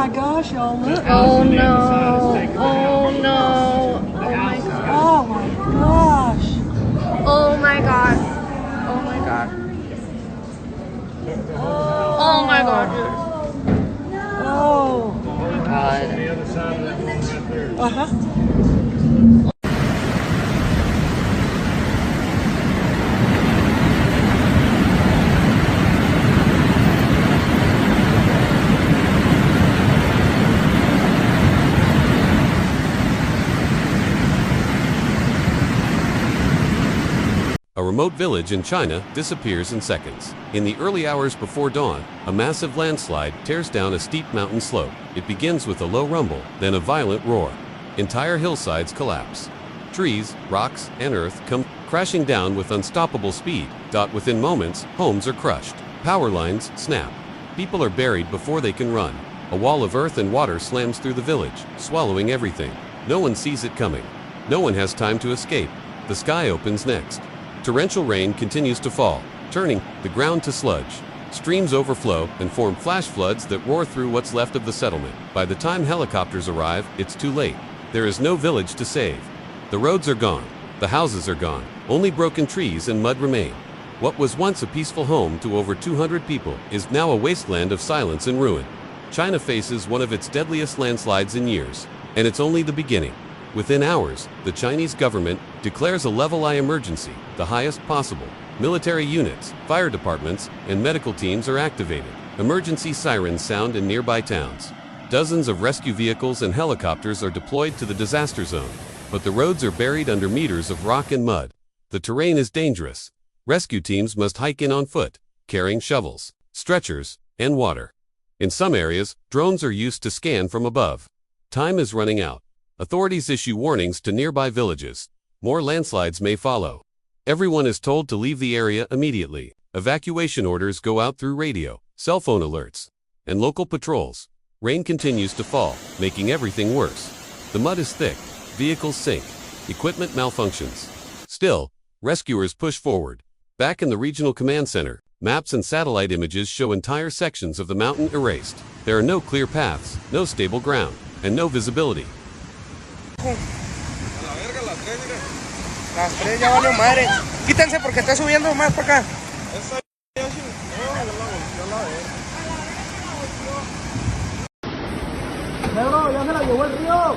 my gosh, y'all look. Oh no. Oh no. Oh my god. Oh my gosh. Oh my god. Oh my god. Oh my god, dude. Oh. Oh my god. The other side of that one right there. Uh-huh. A remote village in China disappears in seconds. In the early hours before dawn, a massive landslide tears down a steep mountain slope. It begins with a low rumble, then a violent roar. Entire hillsides collapse. Trees, rocks, and earth come crashing down with unstoppable speed. Within moments, homes are crushed. Power lines snap. People are buried before they can run. A wall of earth and water slams through the village, swallowing everything. No one sees it coming. No one has time to escape. The sky opens next. Torrential rain continues to fall, turning the ground to sludge. Streams overflow and form flash floods that roar through what's left of the settlement. By the time helicopters arrive, it's too late. There is no village to save. The roads are gone. The houses are gone. Only broken trees and mud remain. What was once a peaceful home to over 200 people is now a wasteland of silence and ruin. China faces one of its deadliest landslides in years, and it's only the beginning. Within hours, the Chinese government declares a level I emergency, the highest possible. Military units, fire departments, and medical teams are activated. Emergency sirens sound in nearby towns. Dozens of rescue vehicles and helicopters are deployed to the disaster zone, but the roads are buried under meters of rock and mud. The terrain is dangerous. Rescue teams must hike in on foot, carrying shovels, stretchers, and water. In some areas, drones are used to scan from above. Time is running out. Authorities issue warnings to nearby villages. More landslides may follow. Everyone is told to leave the area immediately. Evacuation orders go out through radio, cell phone alerts, and local patrols. Rain continues to fall, making everything worse. The mud is thick, vehicles sink, equipment malfunctions. Still, rescuers push forward. Back in the regional command center, maps and satellite images show entire sections of the mountain erased. There are no clear paths, no stable ground, and no visibility. Las tres ya valió madre. Quítense porque está subiendo más para acá. Pedro, ya se la llevó el río.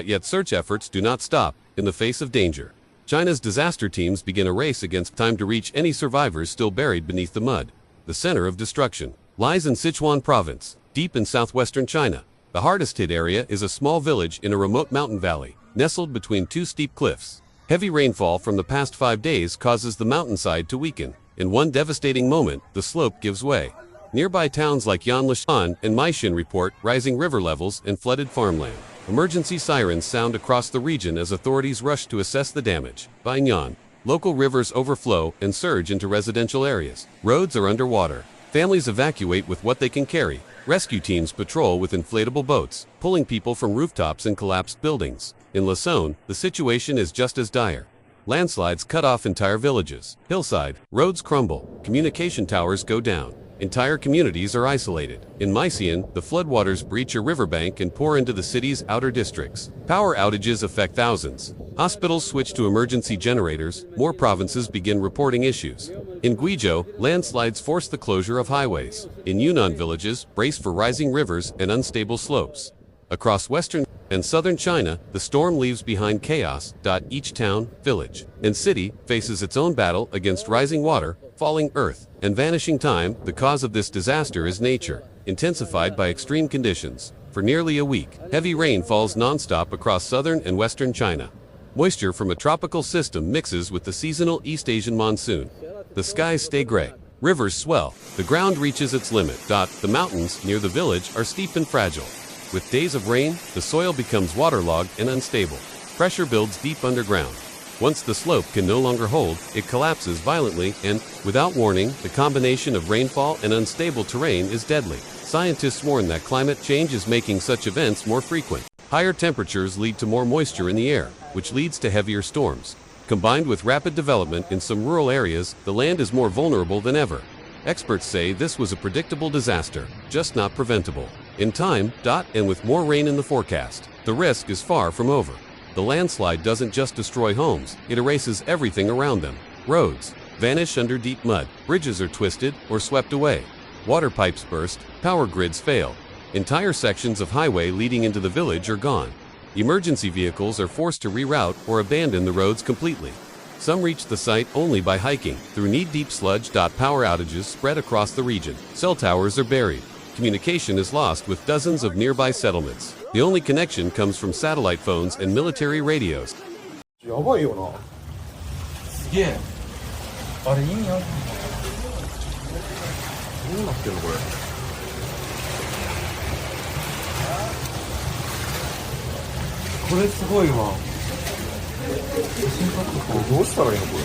Yet search efforts do not stop in the face of danger. China's disaster teams begin a race against time to reach any survivors still buried beneath the mud. The center of destruction lies in Sichuan province, deep in southwestern China. The hardest hit area is a small village in a remote mountain valley, nestled between two steep cliffs. Heavy rainfall from the past 5 days causes the mountainside to weaken. In one devastating moment, the slope gives way. Nearby towns like Yanlishan and Maishin report rising river levels and flooded farmland. Emergency sirens sound across the region as authorities rush to assess the damage. By Yan'an, local rivers overflow and surge into residential areas. Roads are underwater. Families evacuate with what they can carry. Rescue teams patrol with inflatable boats, pulling people from rooftops and collapsed buildings. In Lasone, the situation is just as dire. Landslides cut off entire villages. Hillside, roads crumble, communication towers go down. Entire communities are isolated. In Maishan, the floodwaters breach a riverbank and pour into the city's outer districts. Power outages affect thousands. Hospitals switch to emergency generators. More provinces begin reporting issues. In Guizhou, landslides force the closure of highways. In Yunnan, villages brace for rising rivers and unstable slopes. Across western and southern China, the storm leaves behind chaos. Each town, village, and city faces its own battle against rising water, falling earth, and vanishing time. The cause of this disaster is nature, intensified by extreme conditions. For nearly a week, heavy rain falls non-stop across southern and western China. Moisture from a tropical system mixes with the seasonal East Asian monsoon. The skies stay gray. Rivers swell. The ground reaches its limit. The mountains near the village are steep and fragile. With days of rain, the soil becomes waterlogged and unstable. Pressure builds deep underground. Once the slope can no longer hold, it collapses violently and, without warning, the combination of rainfall and unstable terrain is deadly. Scientists warn that climate change is making such events more frequent. Higher temperatures lead to more moisture in the air, which leads to heavier storms. Combined with rapid development in some rural areas, the land is more vulnerable than ever. Experts say this was a predictable disaster, just not preventable. In time, and with more rain in the forecast, the risk is far from over. The landslide doesn't just destroy homes, it erases everything around them. Roads vanish under deep mud, bridges are twisted or swept away. Water pipes burst, power grids fail. Entire sections of highway leading into the village are gone. Emergency vehicles are forced to reroute or abandon the roads completely. Some reach the site only by hiking through knee-deep sludge. Power outages spread across the region. Cell towers are buried. Communication is lost with dozens of nearby settlements. The only connection comes from satellite phones and military radios. やばいよな。すげえ。あれ意味ある？どうなってんのこれ。これすごいわ。どうしたらいいのこ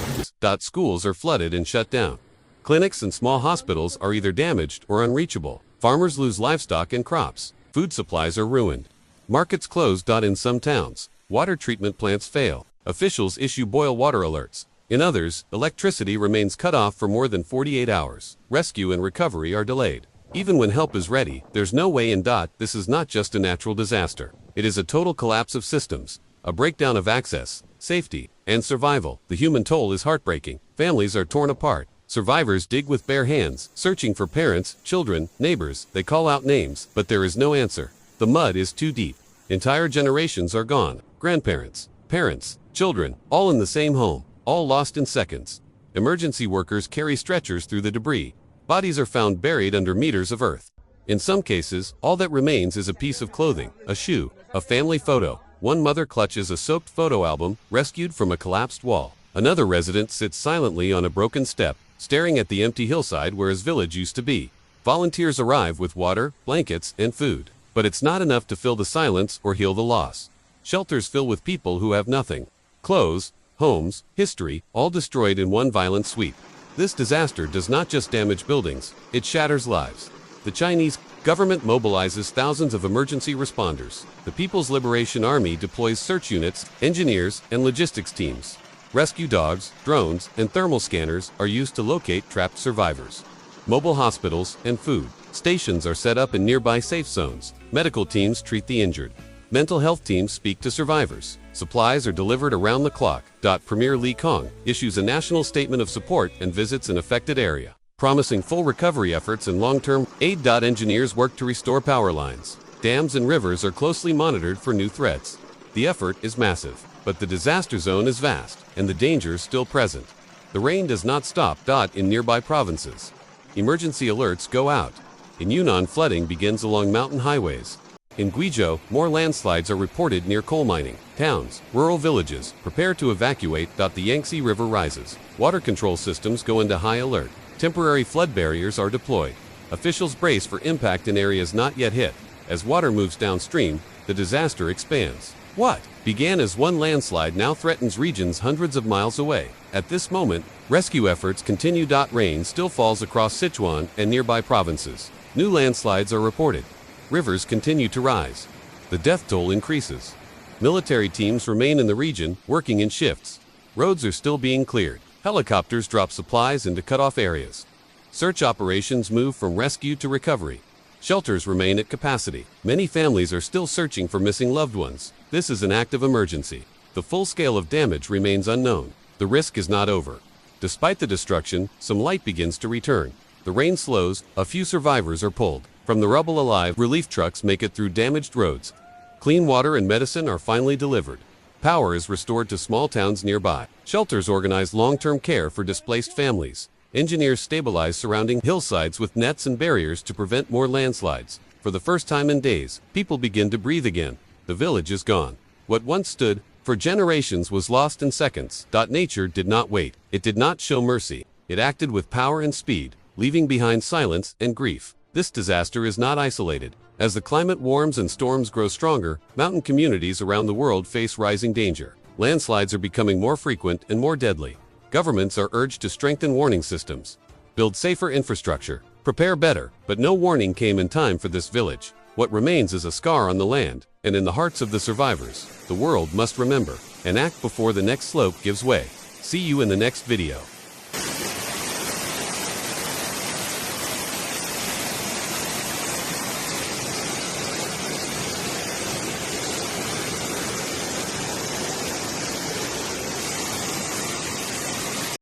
れ。Schools are flooded and shut down. Clinics and small hospitals are either damaged or unreachable. Farmers lose livestock and crops. Food supplies are ruined. Markets close. In some towns, water treatment plants fail. Officials issue boil water alerts. In others, electricity remains cut off for more than 48 hours. Rescue and recovery are delayed. Even when help is ready, there's no way in. This is not just a natural disaster. It is a total collapse of systems, a breakdown of access, safety, and survival. The human toll is heartbreaking. Families are torn apart. Survivors dig with bare hands, searching for parents, children, neighbors. They call out names, but there is no answer. The mud is too deep. Entire generations are gone. Grandparents, parents, children, all in the same home, all lost in seconds. Emergency workers carry stretchers through the debris. Bodies are found buried under meters of earth. In some cases, all that remains is a piece of clothing, a shoe, a family photo. One mother clutches a soaked photo album, rescued from a collapsed wall. Another resident sits silently on a broken step, staring at the empty hillside where his village used to be. Volunteers arrive with water, blankets, and food. But it's not enough to fill the silence or heal the loss. Shelters fill with people who have nothing. Clothes, homes, history, all destroyed in one violent sweep. This disaster does not just damage buildings, it shatters lives. The Chinese government mobilizes thousands of emergency responders. The People's Liberation Army deploys search units, engineers, and logistics teams. Rescue dogs, drones, and thermal scanners are used to locate trapped survivors. Mobile hospitals and food stations are set up in nearby safe zones. Medical teams treat the injured. Mental health teams speak to survivors. Supplies are delivered around the clock. Premier Li Kong issues a national statement of support and visits an affected area, promising full recovery efforts and long-term aid. Engineers work to restore power lines. Dams and rivers are closely monitored for new threats. The effort is massive, but the disaster zone is vast, and the dangers still present. The rain does not stop. In nearby provinces, emergency alerts go out. In Yunnan, flooding begins along mountain highways. In Guizhou, more landslides are reported near coal mining towns. Rural villages prepare to evacuate. The Yangtze River rises. Water control systems go into high alert. Temporary flood barriers are deployed. Officials brace for impact in areas not yet hit. As water moves downstream, the disaster expands. What began as one landslide now threatens regions hundreds of miles away. At this moment, rescue efforts continue. Rain still falls across Sichuan and nearby provinces. New landslides are reported. Rivers continue to rise. The death toll increases. Military teams remain in the region, working in shifts. Roads are still being cleared. Helicopters drop supplies into cut-off areas. Search operations move from rescue to recovery. Shelters remain at capacity. Many families are still searching for missing loved ones. This is an act of emergency. The full scale of damage remains unknown. The risk is not over. Despite the destruction, some light begins to return. The rain slows, a few survivors are pulled from the rubble alive. Relief trucks make it through damaged roads. Clean water and medicine are finally delivered. Power is restored to small towns nearby. Shelters organize long-term care for displaced families. Engineers stabilize surrounding hillsides with nets and barriers to prevent more landslides. For the first time in days, people begin to breathe again. The village is gone. What once stood for generations was lost in seconds. Nature did not wait. It did not show mercy. It acted with power and speed, leaving behind silence and grief. This disaster is not isolated. As the climate warms and storms grow stronger, mountain communities around the world face rising danger. Landslides are becoming more frequent and more deadly. Governments are urged to strengthen warning systems, build safer infrastructure, prepare better, but no warning came in time for this village. What remains is a scar on the land, and in the hearts of the survivors, the world must remember and act before the next slope gives way. See you in the next video.